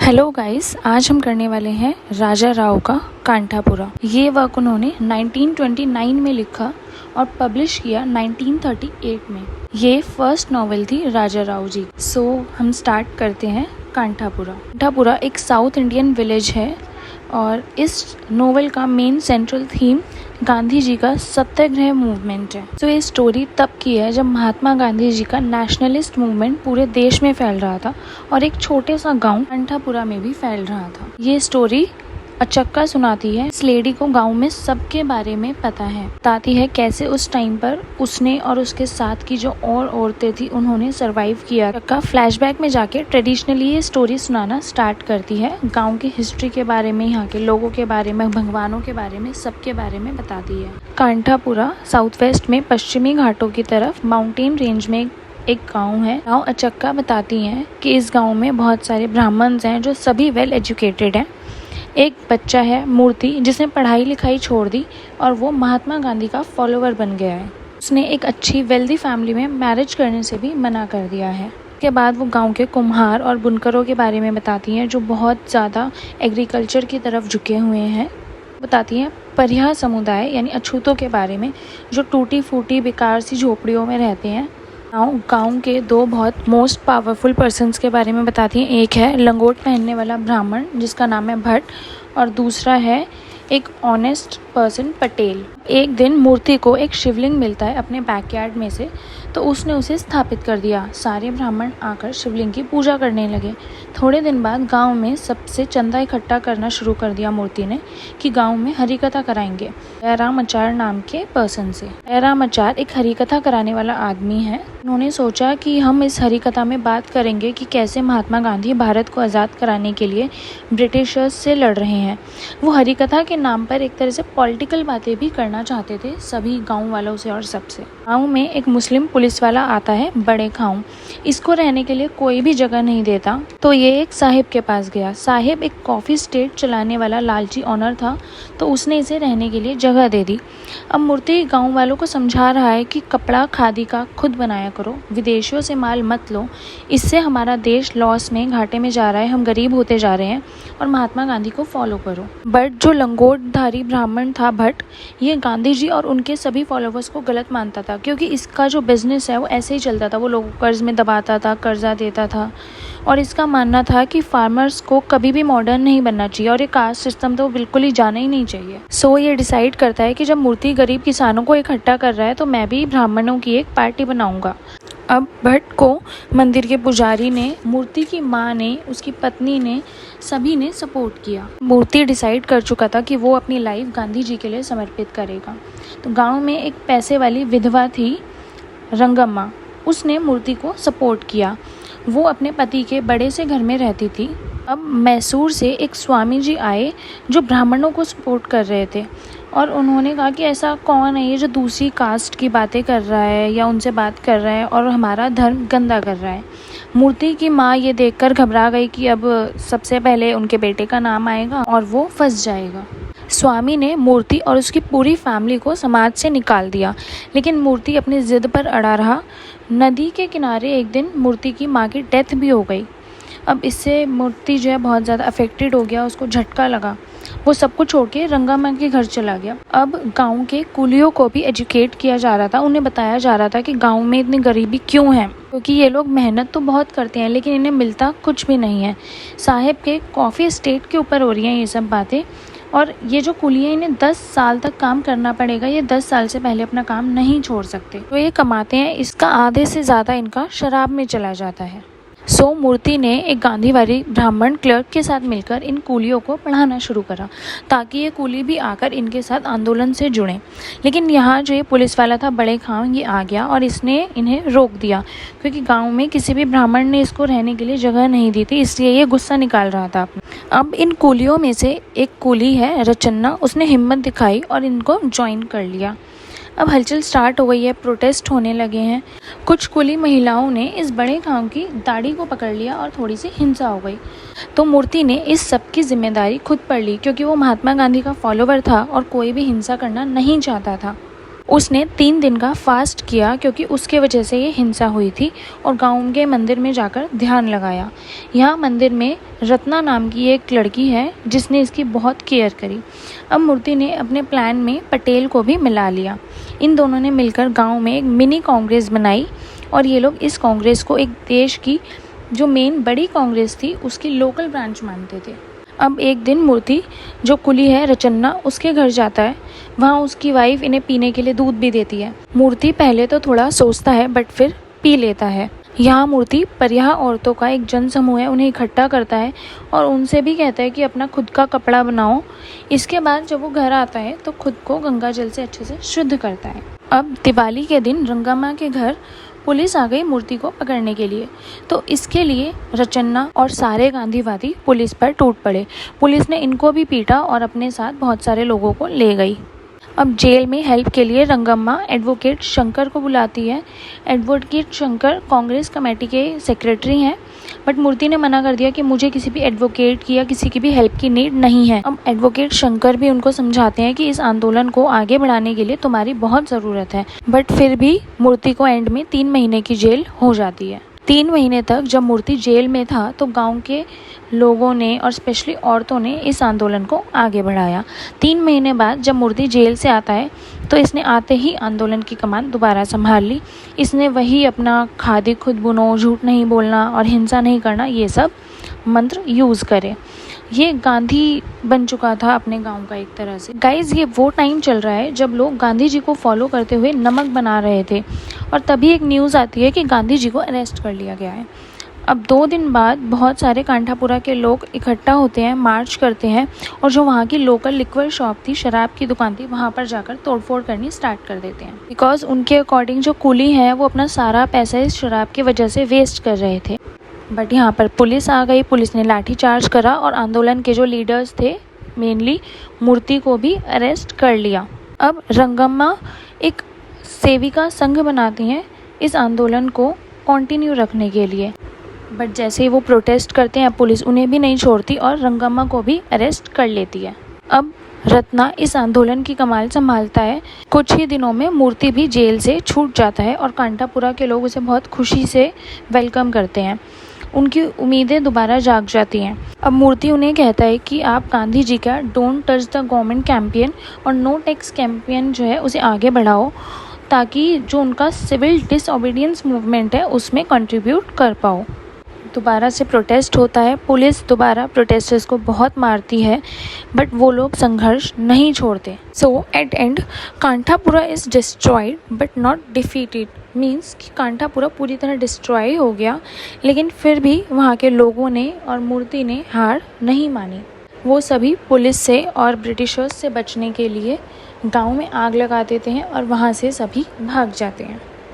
Hello guys, आज हम करने वाले हैं राजा राव का कांठापुरा। ये वर्क उन्होंने 1929 में लिखा और पब्लिश किया 1938 में। ये फर्स्ट नॉवेल थी राजा राव जी। हम स्टार्ट करते हैं कांठापुरा। कांठापुरा एक साउथ इंडियन विलेज है और इस नोवेल का main central theme Gandhi ji का सत्याग्रह मूवमेंट है। ये स्टोरी तब की है जब महात्मा गांधी जी का नेशनलिस्ट मूवमेंट पूरे देश में फैल रहा था और एक छोटे सा गांव कांठापुरा में भी फैल रहा था। ये स्टोरी अचक्का सुनाती है। इस लेडी को गांव में सबके बारे में पता है। बताती है कैसे उस टाइम पर उसने और उसके साथ की जो और औरतें थी उन्होंने सरवाइव किया। अचक्का फ्लैशबैक में जाके ट्रेडिशनली ये स्टोरी सुनाना स्टार्ट करती है। गांव की हिस्ट्री के बारे में, यहाँ के लोगों के बारे में, भगवानों के बारे में, सबके बारे में बताती है। कांठापुरा साउथ वेस्ट में पश्चिमी घाटों की तरफ माउंटेन रेंज में एक गांव है। गांव अचक्का बताती हैं कि इस गांव में बहुत सारे ब्राह्मण्स हैं जो सभी वेल एजुकेटेड हैं। एक बच्चा है मूर्ति, जिसने पढ़ाई लिखाई छोड़ दी और वो महात्मा गांधी का फॉलोवर बन गया है। उसने एक अच्छी वेल्दी फैमिली में मैरिज करने से भी मना कर दिया है। उसके बाद वो गांव के कुम्हार और बुनकरों के बारे में बताती हैं जो बहुत ज़्यादा एग्रीकल्चर की तरफ झुके हुए हैं। बताती हैं परिहा समुदाय यानी अछूतों के बारे में जो टूटी फूटी बेकार सी झोपड़ियों में रहते हैं। गांव के दो बहुत मोस्ट पावरफुल पर्सन्स के बारे में बताती हैं। एक है लंगोट पहनने वाला ब्राह्मण जिसका नाम है भट्ट और दूसरा है एक ऑनेस्ट पर्सन पटेल। एक दिन मूर्ति को एक शिवलिंग मिलता है अपने बैकयार्ड में से, तो उसने उसे स्थापित कर दिया। सारे ब्राह्मण आकर शिवलिंग की पूजा करने लगे। थोड़े दिन बाद गांव में सबसे चंदा इकट्ठा करना शुरू कर दिया मूर्ति ने कि गांव में हरिकथा कराएंगे जयराम आचार नाम के पर्सन से। जयराम आचार एक हरिकथा कराने वाला आदमी है। उन्होंने सोचा कि हम इस हरिकथा में बात करेंगे कि कैसे महात्मा गांधी भारत को आज़ाद कराने के लिए ब्रिटिशर्स से लड़ रहे हैं। वो हरिकथा के नाम पर एक तरह से पॉलिटिकल बातें भी करना चाहते थे सभी गांव वालों से और सबसे। गांव में एक मुस्लिम पुलिस वाला आता है, बड़े खाऊ। इसको रहने के लिए कोई भी जगह नहीं देता, तो ये एक साहिब के पास गया। साहिब एक कॉफ़ी स्टेट चलाने वाला लालची ऑनर था, तो उसने इसे रहने के लिए जगह दे दी। अब मूर्ति गांव वालों को समझा रहा है कि कपड़ा खादी का खुद बनाया करो, विदेशियों से माल मत लो, इससे हमारा देश लॉस में, घाटे में जा रहा है, हम गरीब होते जा रहे हैं, और महात्मा गांधी को फॉलो करो। बट जो लंगोटधारी ब्राह्मण था भट्ट, ये गांधी जी और उनके सभी फॉलोवर्स को गलत मानता था, क्योंकि इसका जो बिजनेस है वो ऐसे ही चलता था। वो लोगों को कर्ज में दबाता था, कर्जा देता था, और इसका मानना था कि फार्मर्स को कभी भी मॉडर्न नहीं बनना चाहिए और ये कास्ट सिस्टम तो बिल्कुल ही जाना ही नहीं चाहिए। ये डिसाइड करता है कि जब मूर्ति गरीब किसानों को इकट्ठा कर रहा है तो मैं भी ब्राह्मणों की एक पार्टी बनाऊंगा। अब भट्ट को मंदिर के पुजारी ने, मूर्ति की माँ ने, उसकी पत्नी ने, सभी ने सपोर्ट किया। मूर्ति डिसाइड कर चुका था कि वो अपनी लाइफ गांधी जी के लिए समर्पित करेगा। तो गांव में एक पैसे वाली विधवा थी रंगम्मा, उसने मूर्ति को सपोर्ट किया। वो अपने पति के बड़े से घर में रहती थी। अब मैसूर से एक स्वामी जी आए जो ब्राह्मणों को सपोर्ट कर रहे थे, और उन्होंने कहा कि ऐसा कौन है ये जो दूसरी कास्ट की बातें कर रहा है या उनसे बात कर रहा है और हमारा धर्म गंदा कर रहा है। मूर्ति की माँ ये देखकर घबरा गई कि अब सबसे पहले उनके बेटे का नाम आएगा और वो फंस जाएगा। स्वामी ने मूर्ति और उसकी पूरी फैमिली को समाज से निकाल दिया, लेकिन मूर्ति अपनी जिद पर अड़ा रहा। नदी के किनारे एक दिन मूर्ति की माँ की डेथ भी हो गई। अब इससे मूर्ति जो है बहुत ज़्यादा अफेक्टेड हो गया, उसको झटका लगा। वो सब कुछ छोड़ के रंगम्मा के घर चला गया। अब गांव के कुलियों को भी एजुकेट किया जा रहा था। उन्हें बताया जा रहा था कि गांव में इतनी गरीबी क्यों है, क्योंकि ये लोग मेहनत तो बहुत करते हैं लेकिन इन्हें मिलता कुछ भी नहीं है। साहिब के कॉफ़ी एस्टेट के ऊपर हो रही हैं ये सब बातें, और ये जो कुलियाँ, इन्हें 10 साल तक काम करना पड़ेगा। ये 10 साल से पहले अपना काम नहीं छोड़ सकते। तो ये कमाते हैं, इसका आधे से ज़्यादा इनका शराब में चला जाता है। मूर्ति ने एक गांधीवादी ब्राह्मण क्लर्क के साथ मिलकर इन कूलियों को पढ़ाना शुरू करा ताकि ये कूली भी आकर इनके साथ आंदोलन से जुड़ें। लेकिन यहाँ जो ये पुलिस वाला था बड़े खां, ये आ गया और इसने इन्हें रोक दिया, क्योंकि गांव में किसी भी ब्राह्मण ने इसको रहने के लिए जगह नहीं दी थी, इसलिए ये गुस्सा निकाल रहा था। अब इन कूलियों में से एक कूली है रचन्ना, उसने हिम्मत दिखाई और इनको ज्वाइन कर लिया। अब हलचल स्टार्ट हो गई है, प्रोटेस्ट होने लगे हैं। कुछ कुली महिलाओं ने इस बड़े खां की दाढ़ी को पकड़ लिया और थोड़ी सी हिंसा हो गई। तो मूर्ति ने इस सब की जिम्मेदारी खुद पर ली, क्योंकि वो महात्मा गांधी का फॉलोवर था और कोई भी हिंसा करना नहीं चाहता था। उसने 3 दिन का फास्ट किया क्योंकि उसके वजह से ये हिंसा हुई थी और गांव के मंदिर में जाकर ध्यान लगाया। यहाँ मंदिर में रत्ना नाम की एक लड़की है जिसने इसकी बहुत केयर करी। अब मूर्ति ने अपने प्लान में पटेल को भी मिला लिया। इन दोनों ने मिलकर गांव में एक मिनी कांग्रेस बनाई और ये लोग इस कांग्रेस को एक देश की जो मेन बड़ी कांग्रेस थी उसकी लोकल ब्रांच मानते थे। अब एक दिन मूर्ति जो कुली है रचन्ना उसके घर जाता है। वहाँ उसकी वाइफ इन्हें पीने के लिए दूध भी देती है। मूर्ति पहले तो थोड़ा सोचता है बट फिर पी लेता है। यहाँ मूर्ति परिहा औरतों का एक जन समूह है उन्हें इकट्ठा करता है और उनसे भी कहता है कि अपना खुद का कपड़ा बनाओ। इसके बाद जब वो घर आता है तो खुद को गंगा जल से अच्छे से शुद्ध करता है। अब दिवाली के दिन रंगम्मा के घर पुलिस आ गई मूर्ति को पकड़ने के लिए, तो इसके लिए रचन्ना और सारे गांधीवादी पुलिस पर टूट पड़े। पुलिस ने इनको भी पीटा और अपने साथ बहुत सारे लोगों को ले गई। अब जेल में हेल्प के लिए रंगम्मा एडवोकेट शंकर को बुलाती है। एडवोकेट शंकर कांग्रेस कमेटी के सेक्रेटरी हैं, बट मूर्ति ने मना कर दिया कि मुझे किसी भी एडवोकेट की या किसी की भी हेल्प की नीड नहीं है। अब एडवोकेट शंकर भी उनको समझाते हैं कि इस आंदोलन को आगे बढ़ाने के लिए तुम्हारी बहुत ज़रूरत है, बट फिर भी मूर्ति को एंड में 3 महीने की जेल हो जाती है। 3 महीने तक जब मूर्ति जेल में था तो गांव के लोगों ने और स्पेशली औरतों ने इस आंदोलन को आगे बढ़ाया। 3 महीने बाद जब मूर्ति जेल से आता है तो इसने आते ही आंदोलन की कमान दोबारा संभाल ली। इसने वही अपना खादी खुद बुनो, झूठ नहीं बोलना और हिंसा नहीं करना ये सब मंत्र यूज़ करे। ये गांधी बन चुका था अपने गांव का एक तरह से। गाइज ये वो टाइम चल रहा है जब लोग गांधी जी को फॉलो करते हुए नमक बना रहे थे और तभी एक न्यूज़ आती है कि गांधी जी को अरेस्ट कर लिया गया है। अब 2 दिन बाद बहुत सारे कांठापुरा के लोग इकट्ठा होते हैं, मार्च करते हैं और जो वहाँ की लोकल लिक्वर शॉप थी, शराब की दुकान थी, वहाँ पर जाकर तोड़फोड़ करनी स्टार्ट कर देते हैं। बिकॉज उनके अकॉर्डिंग जो कुली हैं वो अपना सारा पैसा इस शराब की वजह से वेस्ट कर रहे थे। बट यहाँ पर पुलिस आ गई। पुलिस ने लाठीचार्ज करा और आंदोलन के जो लीडर्स थे मेनली मूर्ति को भी अरेस्ट कर लिया। अब रंगम्मा एक सेविका संघ बनाती हैं इस आंदोलन को कंटिन्यू रखने के लिए, बट जैसे ही वो प्रोटेस्ट करते हैं पुलिस उन्हें भी नहीं छोड़ती और रंगम्मा को भी अरेस्ट कर लेती है। अब रत्ना इस आंदोलन की कमान संभालता है। कुछ ही दिनों में मूर्ति भी जेल से छूट जाता है और कांठापुरा के लोग उसे बहुत खुशी से वेलकम करते हैं। उनकी उम्मीदें दोबारा जाग जाती हैं। अब मूर्ति उन्हें कहता है कि आप गांधी जी का don't touch the government campaign और नो टैक्स कैंपेन जो है उसे आगे बढ़ाओ ताकि जो उनका सिविल डिसओबीडियंस मूवमेंट है उसमें कंट्रीब्यूट कर पाओ। दोबारा से प्रोटेस्ट होता है। पुलिस दोबारा प्रोटेस्टर्स को बहुत मारती है बट वो लोग संघर्ष नहीं छोड़ते। So at end Kanthapura is destroyed but not defeated. Means कि कांठापुरा पूरी तरह डिस्ट्रॉय हो गया, लेकिन फिर भी वहाँ के लोगों ने और मूर्ति ने हार नहीं मानी। वो सभी पुलिस से और ब्रिटिशर्स से बचने के लिए गांव में आग लगा देते हैं और वहाँ से सभी भाग जाते हैं।